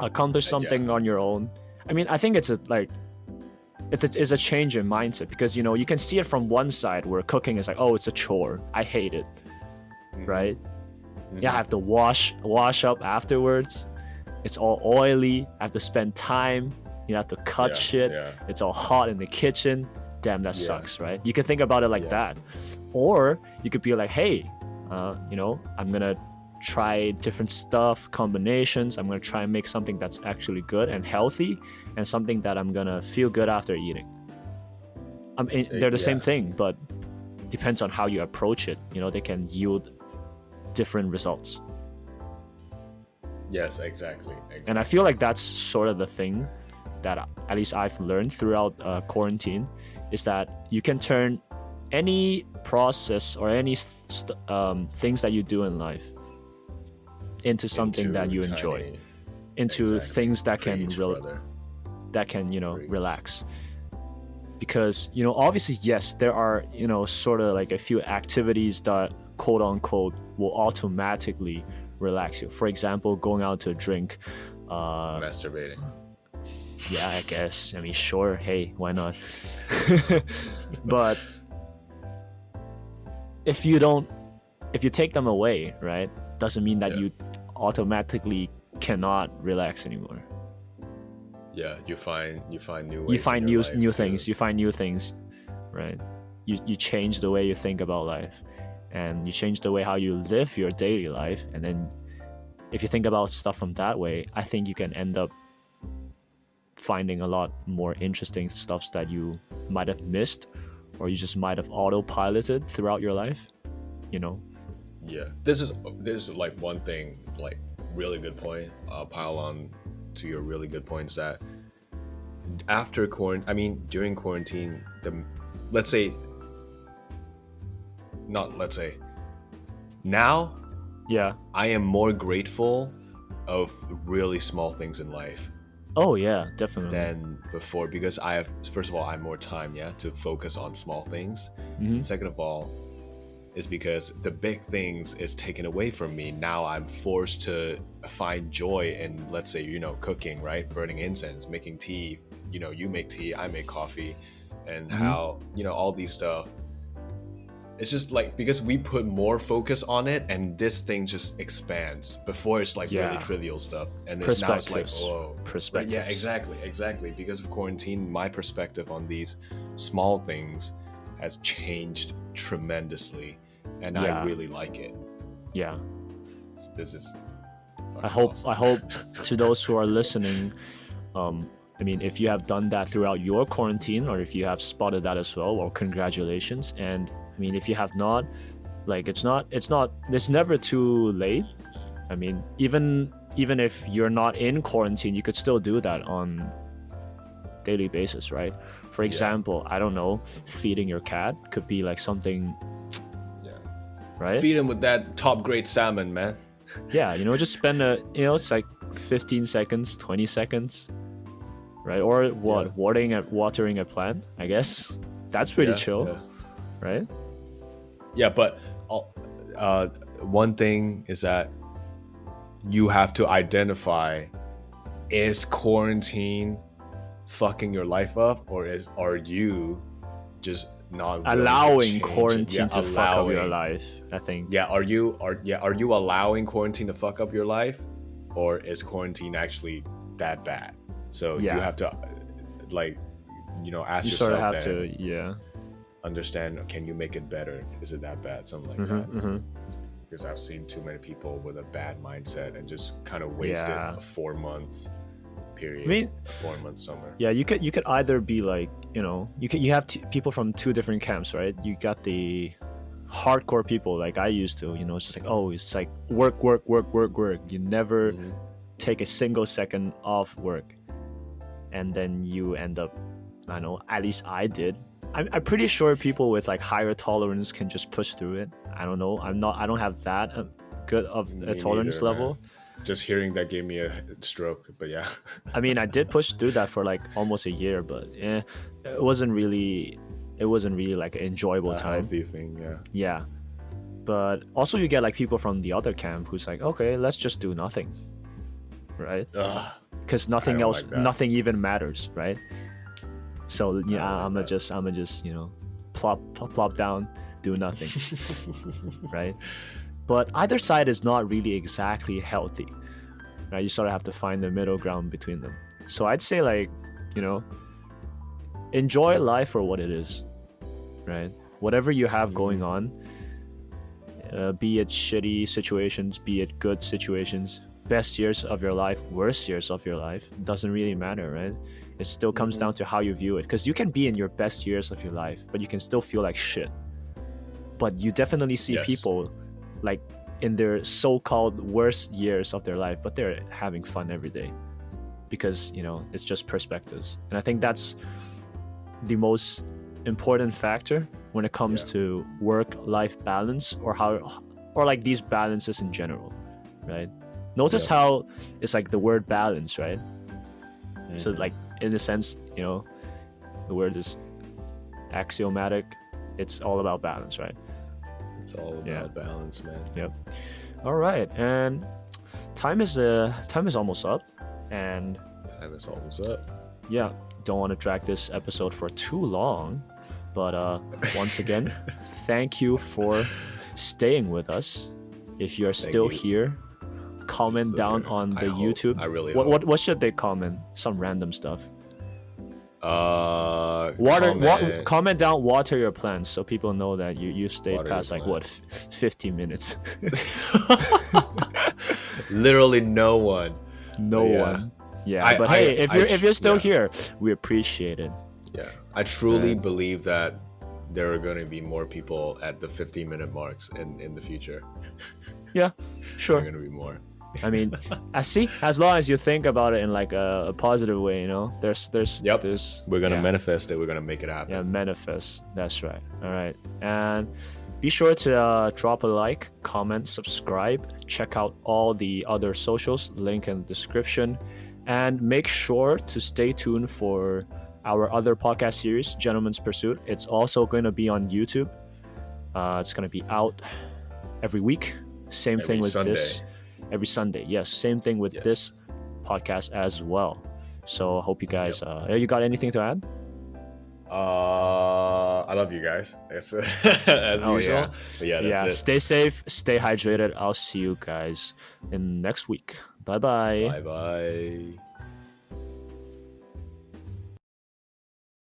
S2: accomplish
S1: yeah,
S2: something on your own. I mean, I think it's a change in mindset because you can see it from one side where cooking is like, oh, it's a chore, I hate it, right? Yeah, I have to wash up afterwards. It's all oily. I have to spend time. You have to cut
S1: yeah,
S2: shit.
S1: yeah.
S2: It's all hot in the kitchen. Damn, that
S1: Yeah.
S2: sucks, right? You can think about it like
S1: Yeah.
S2: that. Or you could be like, hey, I'm going to try different stuff, combinations. I'm going to try and make something that's actually good and healthy and something that I'm going to feel good after eating. They're the same
S1: Yeah.
S2: thing, but depends on how you approach it. They can yield different results.
S1: Yes, exactly.
S2: And I feel like that's sort of the thing that at least I've learned throughout quarantine is that you can turn any process or any things that you do in life into something that you enjoy,
S1: tiny-
S2: into
S1: exactly.
S2: things that
S1: Preach, brother. Preach.
S2: relax. Because obviously, yes, there are sort of like a few activities that quote unquote will automatically relax you. For example, going out to drink.
S1: Masturbating.
S2: Yeah, I guess. I mean, sure. Hey, why not? But if you take them away, right, doesn't mean that
S1: Yeah.
S2: you automatically cannot relax anymore.
S1: Yeah, you find new ways.
S2: You find
S1: in your
S2: new
S1: life
S2: new
S1: to-
S2: things. You find new things, right? You change the way you think about life, and you change the way how you live your daily life. And then, if you think about stuff from that way, I think you can end up finding a lot more interesting stuffs that you might have missed, or you just might have autopiloted throughout your life.
S1: Yeah, this is like one thing, like really good point. I'll pile on to your really good points that during quarantine, now
S2: Yeah.
S1: I am more grateful of really small things in life
S2: Oh yeah, definitely.
S1: than before because I have, first of all, I have more time, to focus on small things.
S2: Mhm.
S1: Second of all, is because the big things is taken away from me. Now I'm forced to find joy in, let's say, cooking, right? Burning incense, making tea. You make tea, I make coffee, and how, all these stuff. It's just like because we put more focus on it and this thing just expands. Before it's like
S2: Yeah.
S1: really trivial stuff. And now it's like,
S2: Perspectives.
S1: oh.
S2: Perspectives.
S1: Yeah, exactly. Because of quarantine, my perspective on these small things has changed tremendously. And
S2: Yeah.
S1: I really like it.
S2: Yeah.
S1: This is
S2: I hope
S1: awesome.
S2: to those who are listening, I mean, if you have done that throughout your quarantine, or if you have spotted that as well, or congratulations. And I mean, if you have not, like, it's never too late I mean, even if you're not in quarantine, you could still do that on daily basis, right? For example, I don't know, feeding your cat could be like something,
S1: Yeah.
S2: right?
S1: Feed him with that top grade salmon, man.
S2: Yeah, just spend it's like 15 seconds, 20 seconds, right? Or what?
S1: Yeah.
S2: Watering a plant, I guess. That's pretty chill,
S1: Yeah.
S2: right?
S1: Yeah, but one thing is that you have to identify, is quarantine fucking your life up, or are you just not willing
S2: Allowing
S1: to change
S2: quarantine
S1: it?
S2: to fuck up your life, I think.
S1: Yeah, are you allowing quarantine to fuck up your life, or is quarantine actually that bad? So you have to like, ask
S2: You
S1: yourself,
S2: sort of have
S1: then,
S2: to,
S1: understand, can you make it better? Is it that bad? Something like that. Because I've seen too many people with a bad mindset and just kind of wasted a 4-month period.
S2: I mean,
S1: a 4-month summer.
S2: Yeah, you could either be like, you have people from two different camps, right? You got the hardcore people like I used to, it's just like, oh, it's like work. You never take a single second off work, and then you end up, I don't know, at least I did. I'm pretty sure people with like higher tolerance can just push through it. I don't know. I don't have that good of a tolerance level.
S1: Man. Just hearing that gave me a stroke, but yeah.
S2: I mean, I did push through that for like almost a year, but it wasn't really like an enjoyable time.
S1: Healthy thing, yeah.
S2: Yeah. But also you get like people from the other camp who's like, okay, let's just do nothing. Right? Because nothing else, nothing even matters, right? So yeah, I'm gonna just plop down, do nothing. Right? But either side is not really exactly healthy. Right? You sort of have to find the middle ground between them. So I'd say like, enjoy life for what it is. Right? Whatever you have going on, be it shitty situations, be it good situations, best years of your life, worst years of your life, doesn't really matter, right? It still comes down to how you view it. Because you can be in your best years of your life, but you can still feel like shit. But you definitely see people like in their so-called worst years of their life, but they're having fun every day. Because, it's just perspectives. And I think that's the most important factor when it comes to work-life balance, or like these balances in general, right? Notice how it's like the word balance, right? So like in a sense, the word is axiomatic. It's all about balance, right?
S1: It's all about balance, man.
S2: Yep. All right, and time is almost up, and
S1: time is almost up.
S2: Yeah, don't want to drag this episode for too long, but once again, thank you for staying with us. If you're still here, comment down on the YouTube.
S1: I really
S2: what should they comment? Some random stuff. Comment down, water your plants, so people know that you stayed past like 15 minutes.
S1: Literally no one.
S2: Yeah, but hey, if you're still here, we appreciate it.
S1: Yeah, I truly believe that there are going to be more people at the 15-minute marks in the future.
S2: Yeah, sure.
S1: There are going to be more.
S2: I mean, as long as you think about it in like a positive way, there's
S1: we're gonna manifest it. We're gonna make it happen.
S2: Yeah, manifest. That's right. All right, and be sure to drop a like, comment, subscribe, check out all the other socials, link in the description, and make sure to stay tuned for our other podcast series, Gentleman's Pursuit. It's also going to be on YouTube. It's going to be out every week. Same thing with this. Every Sunday, yes. Same thing with this podcast as well. So I hope you guys. You got anything to add?
S1: I love you guys as usual.
S2: Yeah.
S1: But that's it.
S2: Stay safe, stay hydrated. I'll see you guys in next week. Bye bye.
S1: Bye bye.